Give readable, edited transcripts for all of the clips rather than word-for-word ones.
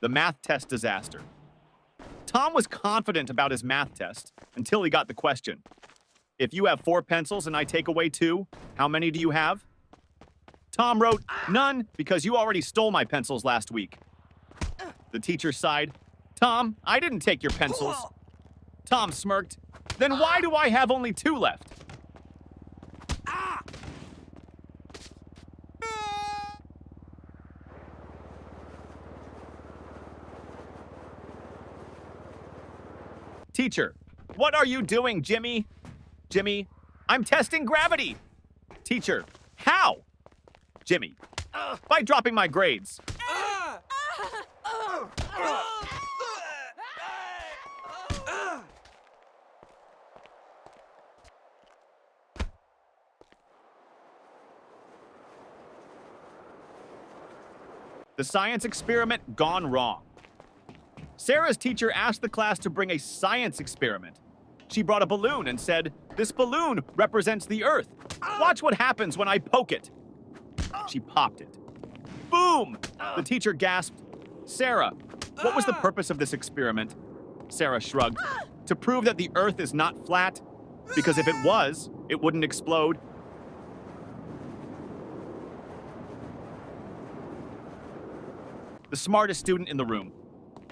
The math test disaster. Tom was confident about his math test until he got the question. If you have 4 pencils and I take away 2, how many do you have? Tom wrote, none, because you already stole my pencils last week. The teacher sighed. Tom, I didn't take your pencils. Tom smirked. Then why do I have only 2 left? Teacher, what are you doing, Jimmy? Jimmy, I'm testing gravity. Teacher, how? Jimmy, by dropping my grades. The science experiment gone wrong. Sarah's teacher asked the class to bring a science experiment. She brought a balloon and said, "This balloon represents the Earth. Watch what happens when I poke it." She popped it. Boom! The teacher gasped, "Sarah, what was the purpose of this experiment?" Sarah shrugged. "To prove that the Earth is not flat, because if it was, it wouldn't explode." The smartest student in the room.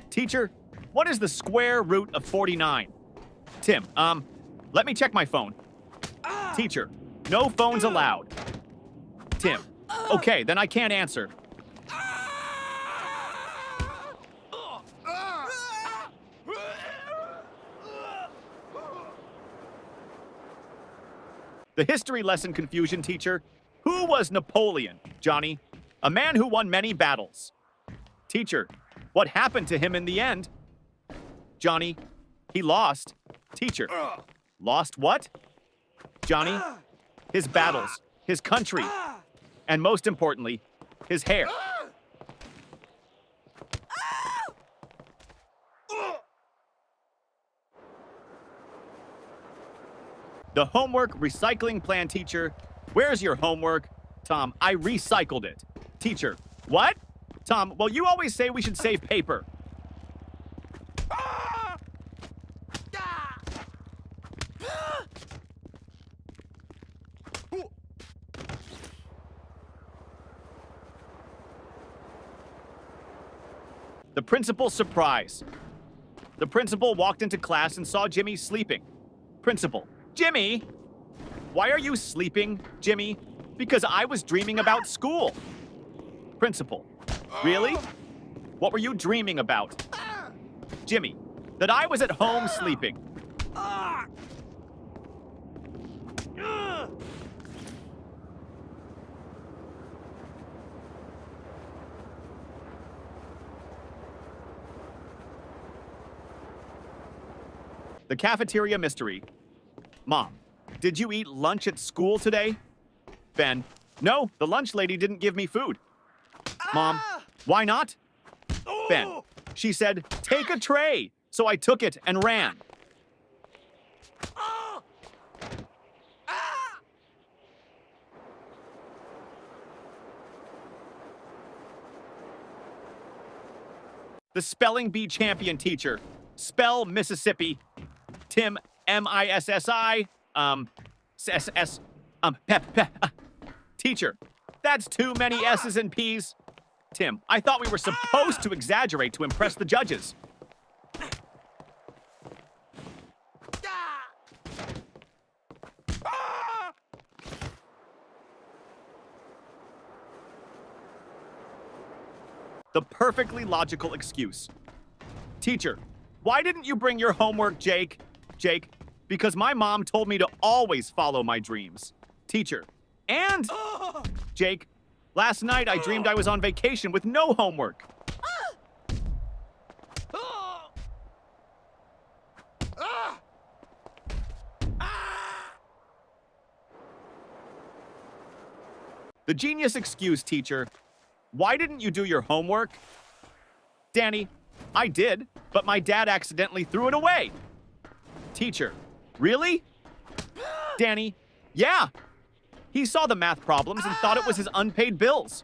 Teacher, what is the square root of 49? Tim, let me check my phone. Teacher, no phones allowed. Tim, okay, then I can't answer. The history lesson confusion teacher. Who was Napoleon, Johnny? A man who won many battles. Teacher, what happened to him in the end? Johnny, he lost. Teacher, lost what? Johnny, his battles, his country, and most importantly, his hair. The homework recycling plan teacher. Where's your homework? Tom, I recycled it. Teacher, what? Tom, well, you always say we should save paper. The principal's surprise. The principal walked into class and saw Jimmy sleeping. Principal, Jimmy! Why are you sleeping, Jimmy? Because I was dreaming about school. Principal, really? What were you dreaming about? Jimmy, that I was at home sleeping. The cafeteria mystery. Mom, did you eat lunch at school today? Ben, no, the lunch lady didn't give me food. Mom, why not? Ben, she said, take a tray. So I took it and ran. The spelling bee champion teacher. Spell Mississippi. Tim, M-I-S-S-I, S-S, Teacher, that's too many S's and P's. Tim, I thought we were supposed to exaggerate to impress the judges. The perfectly logical excuse. Teacher, why didn't you bring your homework, Jake? Jake, because my mom told me to always follow my dreams. Teacher, and Jake, last night I dreamed I was on vacation with no homework. The genius excuse, teacher. Why didn't you do your homework? Danny, I did, but my dad accidentally threw it away. Teacher, really? Danny, yeah. He saw the math problems and thought it was his unpaid bills.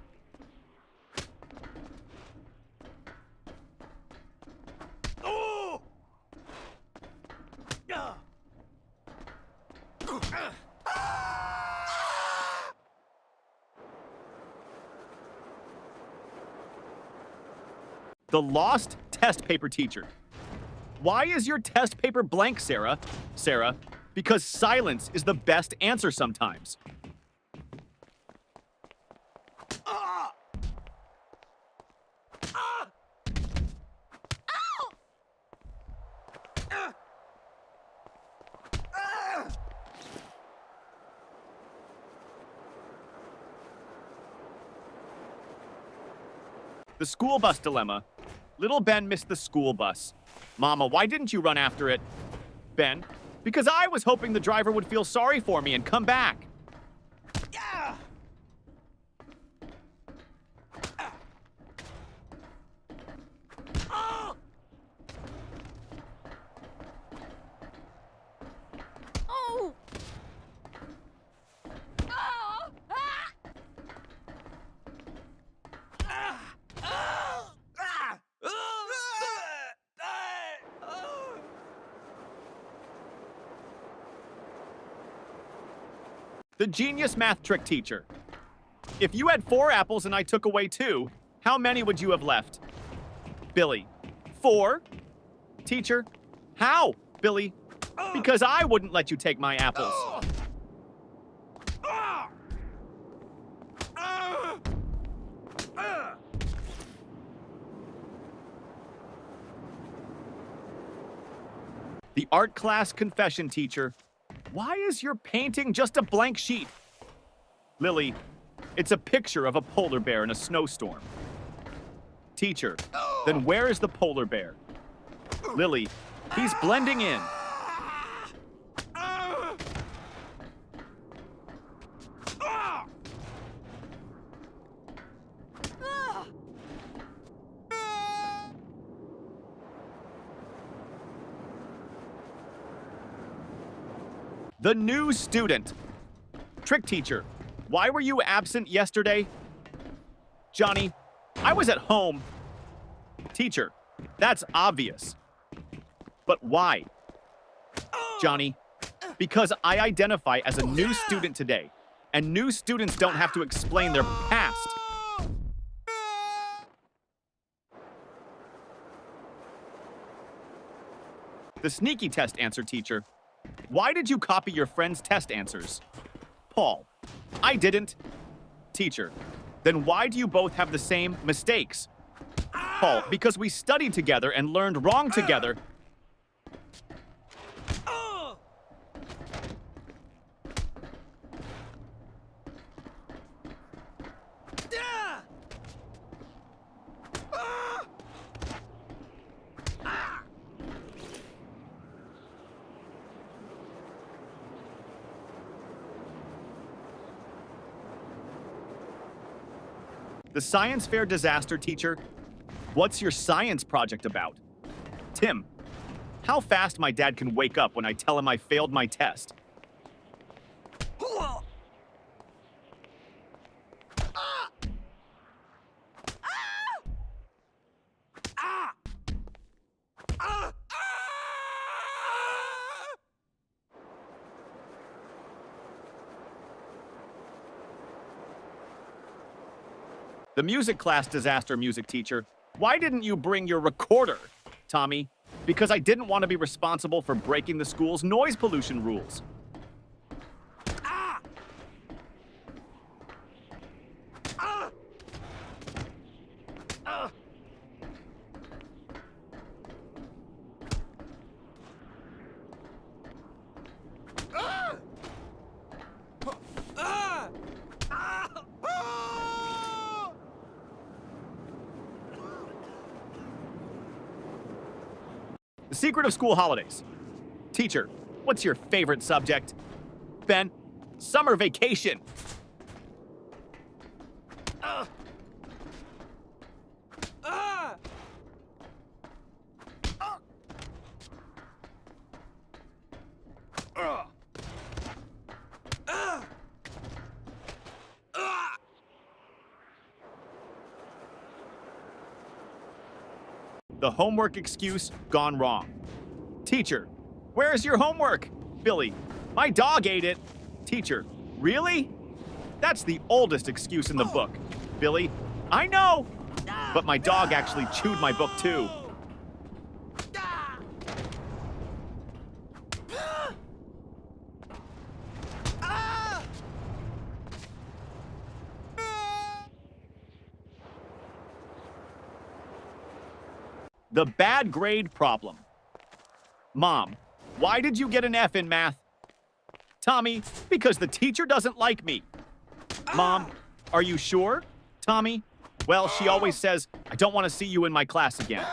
The lost test paper teacher. Why is your test paper blank, Sarah? Sarah, because silence is the best answer sometimes. The school bus dilemma. Little Ben missed the school bus. Mama, why didn't you run after it? Ben, because I was hoping the driver would feel sorry for me and come back. Yeah. Oh. Oh. The genius math trick teacher. If you had 4 apples and I took away 2, how many would you have left? Billy, 4? Teacher, how? Billy, because I wouldn't let you take my apples. The art class confession teacher. Why is your painting just a blank sheet? Lily, it's a picture of a polar bear in a snowstorm. Teacher, then where is the polar bear? Lily, he's blending in. The new student. Trick teacher, why were you absent yesterday? Johnny, I was at home. Teacher, that's obvious. But why? Johnny, because I identify as a new student today, and new students don't have to explain their past. The sneaky test answer teacher. Why did you copy your friend's test answers? Paul, I didn't. Teacher, then why do you both have the same mistakes? Paul, because we studied together and learned wrong together. The science fair disaster teacher. What's your science project about? Tim, how fast my dad can wake up when I tell him I failed my test. The music class disaster music teacher. Why didn't you bring your recorder? Tommy, because I didn't want to be responsible for breaking the school's noise pollution rules. The secret of school holidays. Teacher, what's your favorite subject? Ben, summer vacation. The homework excuse gone wrong. Teacher, where's your homework? Billy, my dog ate it. Teacher, really? That's the oldest excuse in the book. Billy, I know. But my dog actually chewed my book too. The bad grade problem. Mom, why did you get an F in math? Tommy, because the teacher doesn't like me. Mom, are you sure? Tommy, well, she always says, I don't want to see you in my class again.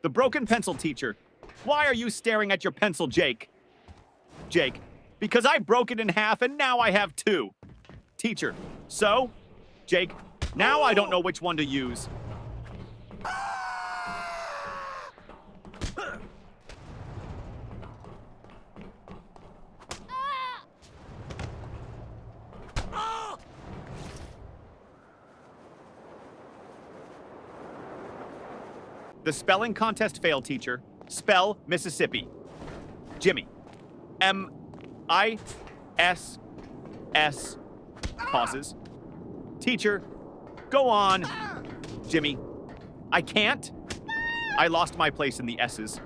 The broken pencil teacher. Why are you staring at your pencil, Jake? Jake, because I broke it in half and now I have two. Teacher, so? Jake, now I don't know which one to use. The spelling contest failed, teacher. Spell Mississippi. Jimmy. M-I-S-S. Pauses. Teacher, go on. Jimmy. I can't. I lost my place in the S's.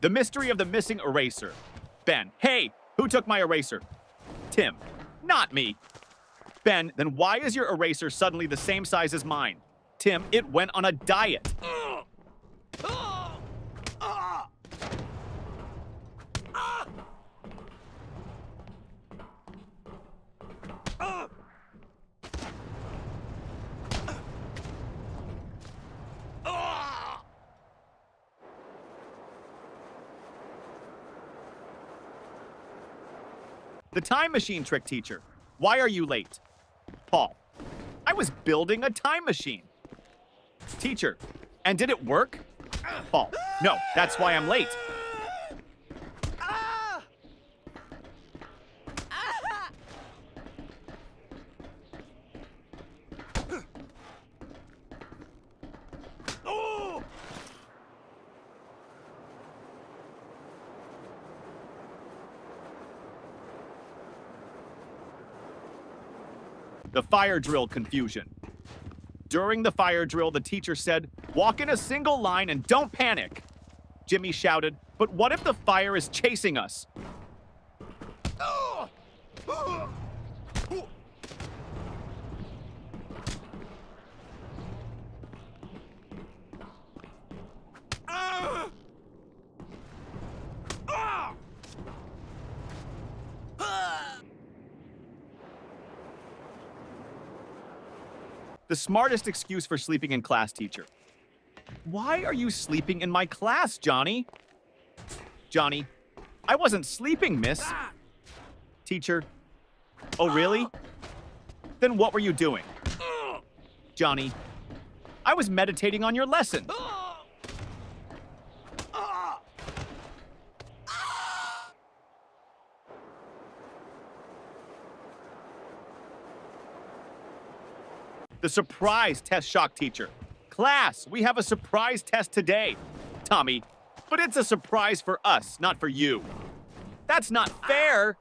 The mystery of the missing eraser. Ben, hey, who took my eraser? Tim, not me. Ben, then why is your eraser suddenly the same size as mine? Tim, it went on a diet. The time machine trick teacher. Why are you late? Paul. I was building a time machine. Teacher. And did it work? Paul. No, that's why I'm late. The fire drill confusion. During the fire drill, the teacher said, walk in a single line and don't panic. Jimmy shouted, but what if the fire is chasing us? The smartest excuse for sleeping in class, teacher. Why are you sleeping in my class, Johnny? Johnny, I wasn't sleeping, miss. Teacher, oh really? Then what were you doing? Johnny, I was meditating on your lesson. The surprise test shock teacher. Class, we have a surprise test today. Tommy, but it's a surprise for us, not for you. That's not fair.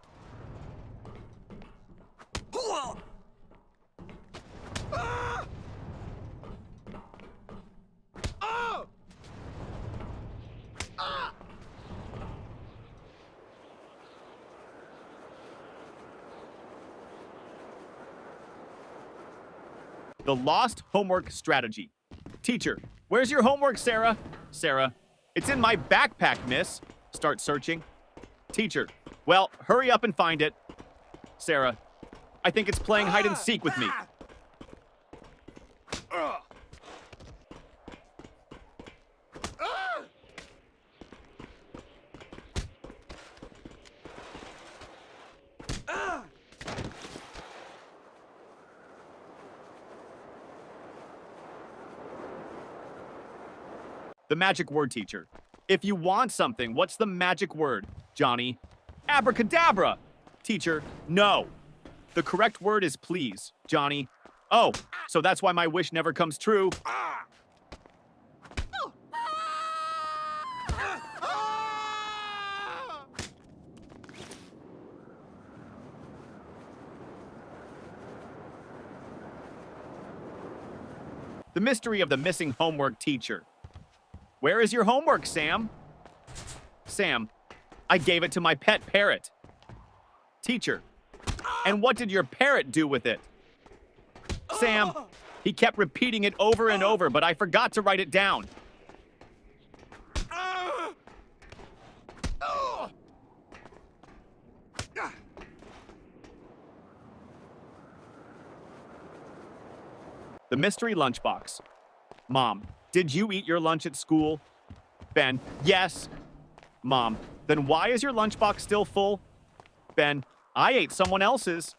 The lost homework strategy. Teacher, where's your homework, Sarah? Sarah, it's in my backpack, miss. Start searching. Teacher, well, hurry up and find it. Sarah, I think it's playing hide and seek with me. The magic word, teacher. If you want something, what's the magic word, Johnny? Abracadabra! Teacher, no. The correct word is please, Johnny. Oh, so that's why my wish never comes true. The mystery of the missing homework teacher. Where is your homework, Sam? Sam, I gave it to my pet parrot. Teacher, and what did your parrot do with it? Sam, he kept repeating it over and over, but I forgot to write it down. The mystery lunchbox. Mom, did you eat your lunch at school? Ben, yes. Mom, then why is your lunchbox still full? Ben, I ate someone else's.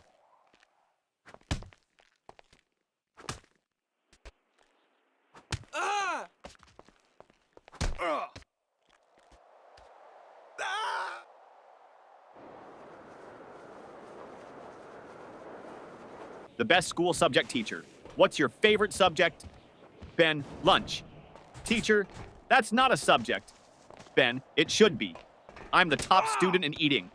The best school subject teacher. What's your favorite subject? Ben, lunch. Teacher, that's not a subject. Ben, it should be. I'm the top student in eating.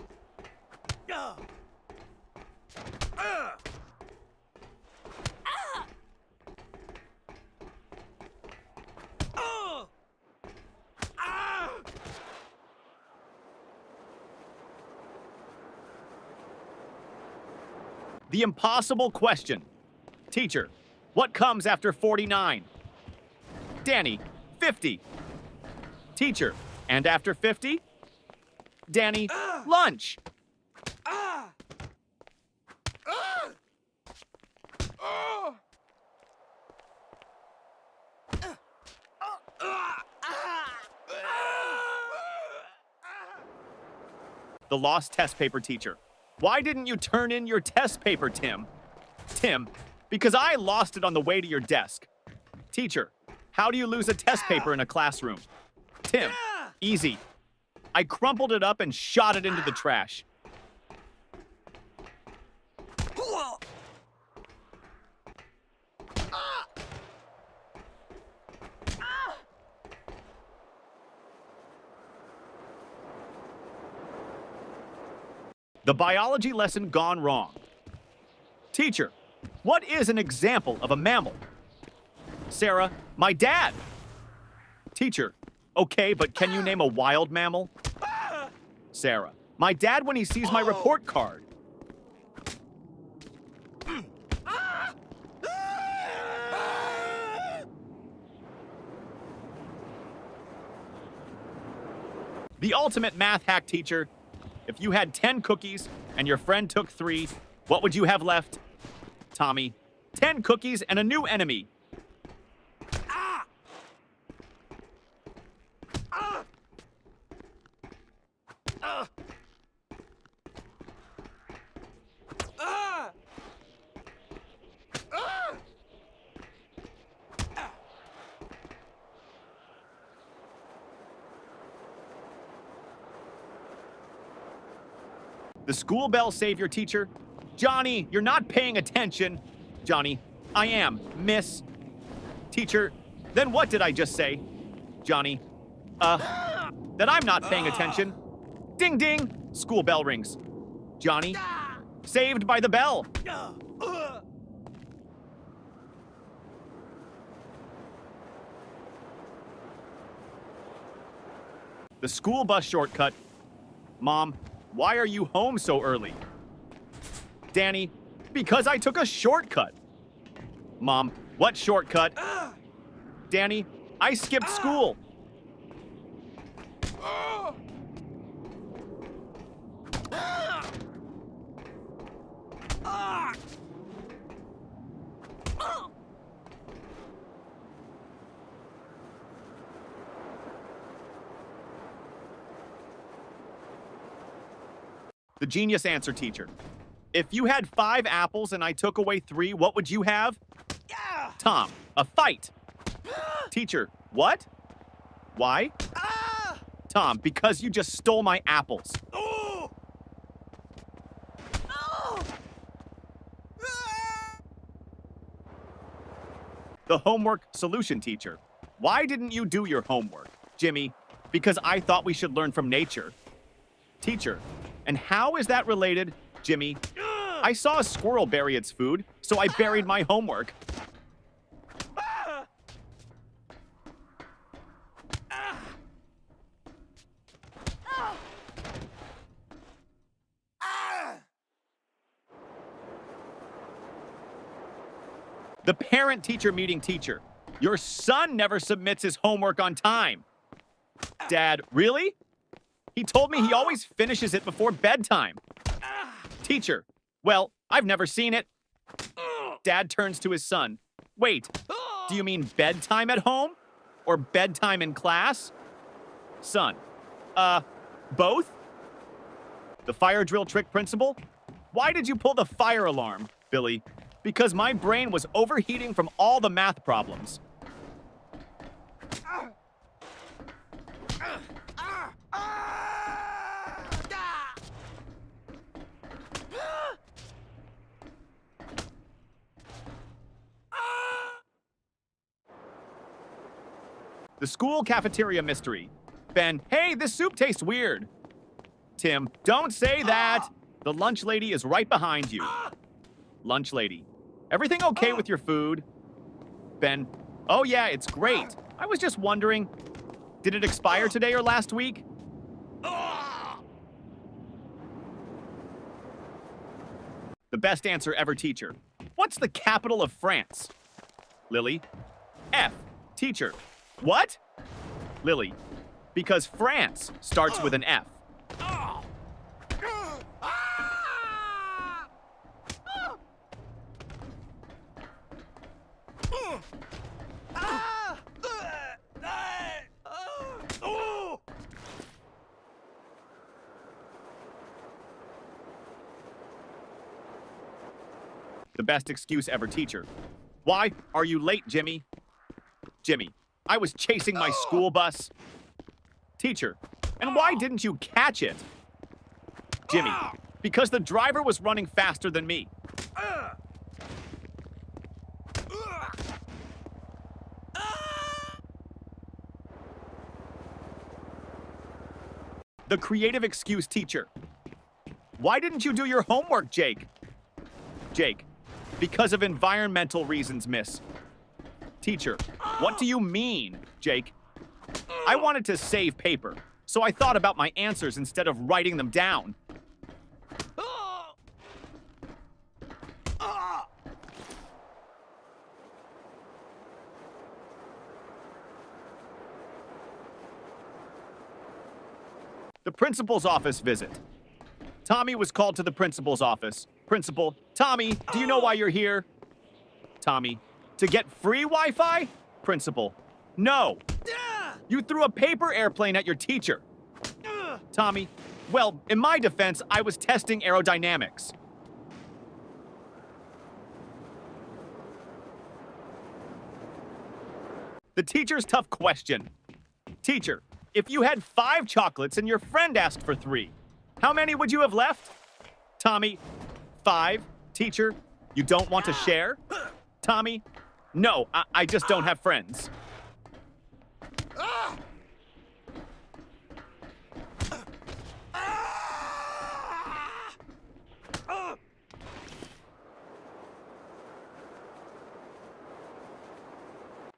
The impossible question. Teacher, what comes after 49? Danny, 50. Teacher, and after 50? Danny, lunch. The lost test paper teacher. Why didn't you turn in your test paper, Tim? Tim, because I lost it on the way to your desk. Teacher, how do you lose a test paper in a classroom? Tim, easy. I crumpled it up and shot it into the trash. The biology lesson gone wrong. Teacher, what is an example of a mammal? Sarah, my dad. Teacher, okay, but can you name a wild mammal? Sarah, my dad when he sees my report card. The ultimate math hack teacher. If you had 10 cookies and your friend took 3, what would you have left? Tommy, 10 cookies and a new enemy. The school bell savior teacher. Johnny, you're not paying attention. Johnny, I am, miss. Teacher, then what did I just say? Johnny, that I'm not paying attention. Ding ding, school bell rings. Johnny, saved by the bell. The school bus shortcut. Mom, why are you home so early? Danny, because I took a shortcut. Mom, what shortcut? Danny, I skipped school. The genius answer teacher. If you had 5 apples and I took away 3, what would you have? Tom, a fight. Teacher, what? Why? Tom, because you just stole my apples. The homework solution teacher. Why didn't you do your homework? Jimmy, because I thought we should learn from nature. Teacher, and how is that related? Jimmy, I saw a squirrel bury its food, so I buried my homework. The parent-teacher meeting teacher. Your son never submits his homework on time. Dad, really? He told me he always finishes it before bedtime. Teacher, well, I've never seen it. Dad turns to his son. Wait, do you mean bedtime at home? Or bedtime in class? Son, both? The fire drill trick principal? Why did you pull the fire alarm, Billy? Because my brain was overheating from all the math problems. The school cafeteria mystery. Ben, hey, this soup tastes weird. Tim, don't say that. The lunch lady is right behind you. Lunch lady, everything okay with your food? Ben, oh yeah, it's great. I was just wondering, did it expire today or last week? The best answer ever teacher. What's the capital of France? Lily, F. Teacher, what? Lily, because France starts with an F. The best excuse ever teacher. Why are you late, Jimmy? Jimmy, I was chasing my school bus. Teacher, and why didn't you catch it? Jimmy, because the driver was running faster than me. The creative excuse teacher. Why didn't you do your homework, Jake? Jake, because of environmental reasons, miss. Teacher, what do you mean, Jake? I wanted to save paper, so I thought about my answers instead of writing them down. The principal's office visit. Tommy was called to the principal's office. Principal, Tommy, do you know why you're here? Tommy, to get free Wi-Fi? Principal, no. You threw a paper airplane at your teacher. Tommy, well, in my defense, I was testing aerodynamics. The teacher's tough question. Teacher, if you had 5 chocolates and your friend asked for 3, how many would you have left? Tommy, 5. Teacher, you don't want to share? Tommy, no, I just don't have friends.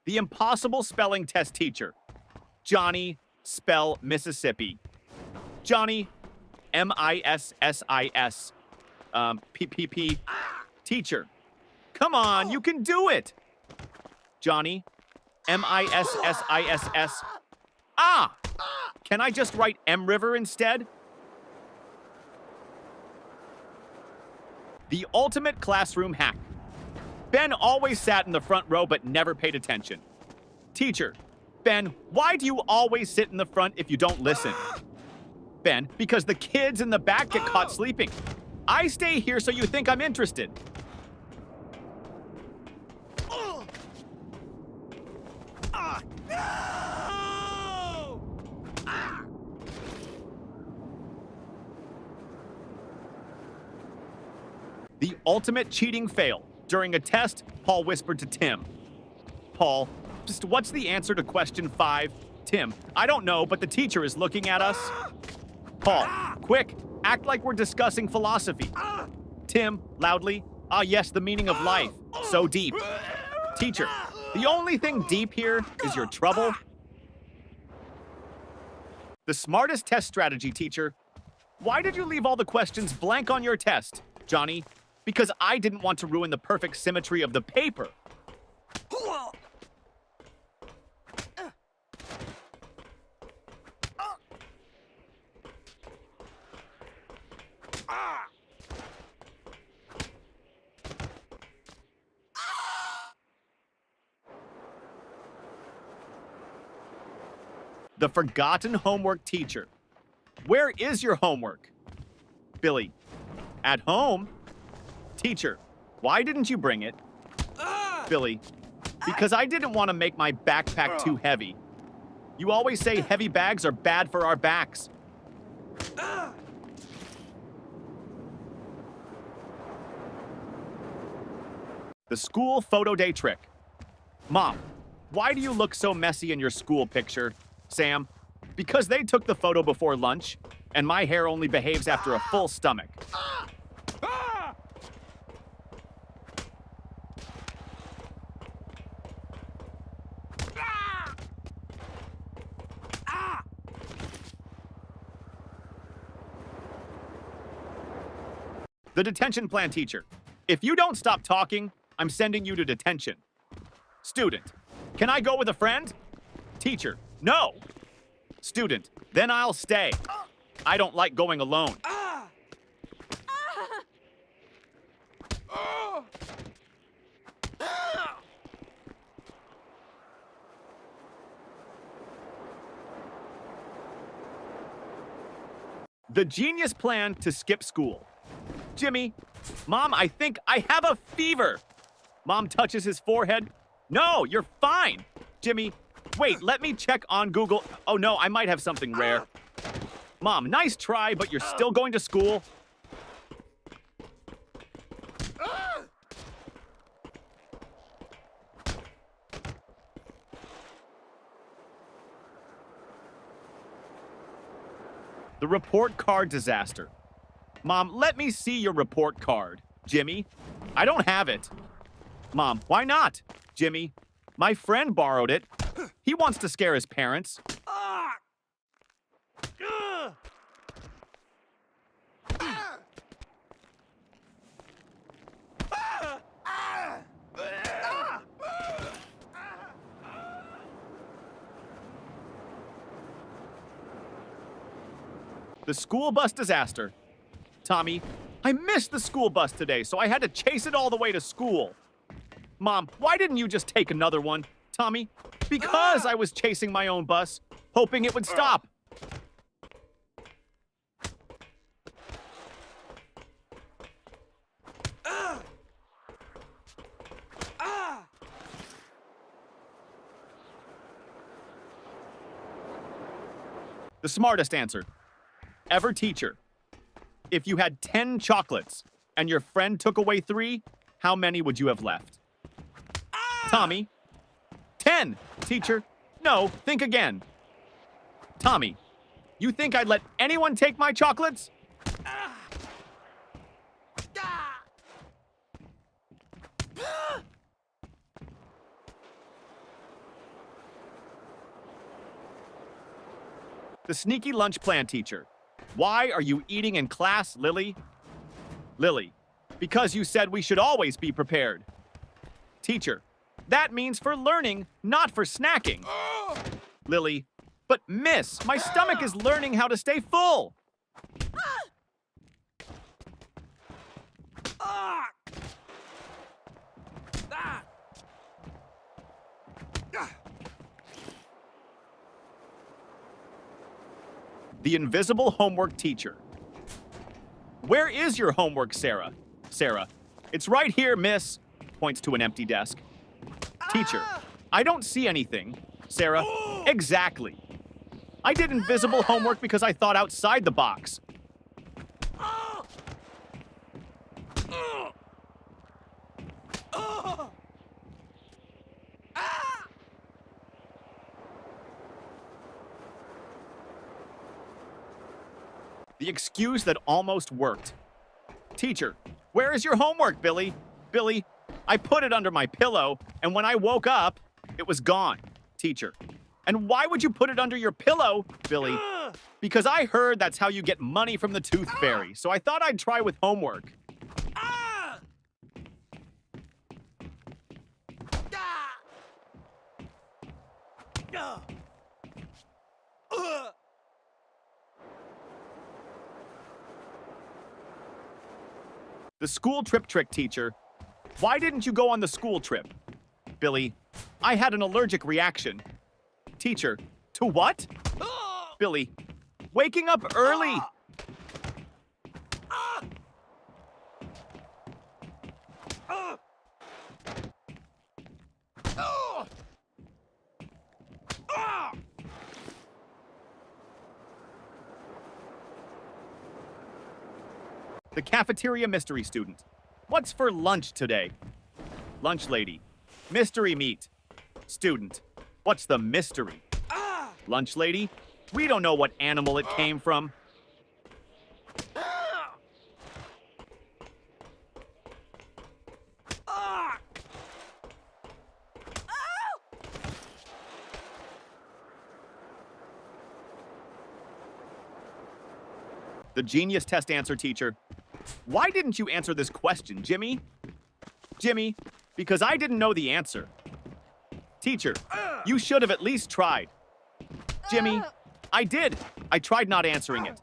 The impossible spelling test teacher. Johnny, spell Mississippi. Johnny, M-I-S-S-I-S. P-P-P. Teacher, come on, you can do it. Johnny, M-I-S-S-I-S-S. Ah! Can I just write M River instead? The ultimate classroom hack. Ben always sat in the front row but never paid attention. Teacher, Ben, why do you always sit in the front if you don't listen? Ben, because the kids in the back get caught sleeping. I stay here so you think I'm interested. The ultimate cheating fail. During a test, Paul whispered to Tim. Paul, just what's the answer to question 5? Tim, I don't know, but the teacher is looking at us. Paul, quick, act like we're discussing philosophy. Tim, loudly, ah yes, the meaning of life. So deep. Teacher, the only thing deep here is your trouble. The smartest test strategy, teacher. Why did you leave all the questions blank on your test, Johnny? Because I didn't want to ruin the perfect symmetry of the paper. The forgotten homework teacher. Where is your homework? Billy, at home? Teacher, why didn't you bring it? Billy, because I didn't want to make my backpack too heavy. You always say heavy bags are bad for our backs. The school photo day trick. Mom, why do you look so messy in your school picture? Sam, because they took the photo before lunch, and my hair only behaves after a full stomach. The detention plan teacher. If you don't stop talking, I'm sending you to detention. Student, can I go with a friend? Teacher, no. Student, then I'll stay. I don't like going alone. The genius plan to skip school. Jimmy, Mom, I think I have a fever. Mom touches his forehead. No, you're fine. Jimmy, wait, let me check on Google. Oh no, I might have something rare. Mom, nice try, but you're still going to school. The report card disaster. Mom, let me see your report card. Jimmy, I don't have it. Mom, why not? Jimmy, my friend borrowed it. He wants to scare his parents. The school bus disaster. Tommy, I missed the school bus today, so I had to chase it all the way to school. Mom, why didn't you just take another one? Tommy, because I was chasing my own bus, hoping it would stop. The smartest answer. Ever teacher. If you had 10 chocolates and your friend took away 3, how many would you have left? Tommy. 10, teacher. No, think again. Tommy, you think I'd let anyone take my chocolates? The sneaky lunch plan teacher. Why are you eating in class, Lily? Lily, because you said we should always be prepared. Teacher, that means for learning, not for snacking. Lily, but miss, my stomach is learning how to stay full. The invisible homework teacher. Where is your homework, Sarah? Sarah, it's right here, miss. Points to an empty desk. Teacher, I don't see anything. Sarah, exactly. I did invisible homework because I thought outside the box. The excuse that almost worked. Teacher, where is your homework, Billy? Billy, I put it under my pillow, and when I woke up, it was gone. Teacher, and why would you put it under your pillow, Billy? Because I heard that's how you get money from the Tooth Fairy, so I thought I'd try with homework. The school trip trick, teacher. Why didn't you go on the school trip? Billy, I had an allergic reaction. Teacher, to what? Billy, waking up early. The cafeteria mystery student. What's for lunch today? Lunch lady. Mystery meat. Student. What's the mystery? Lunch lady. We don't know what animal it came from. The genius test answer, teacher. Why didn't you answer this question, Jimmy? Jimmy, because I didn't know the answer. Teacher, you should have at least tried. Jimmy, I did. I tried not answering it.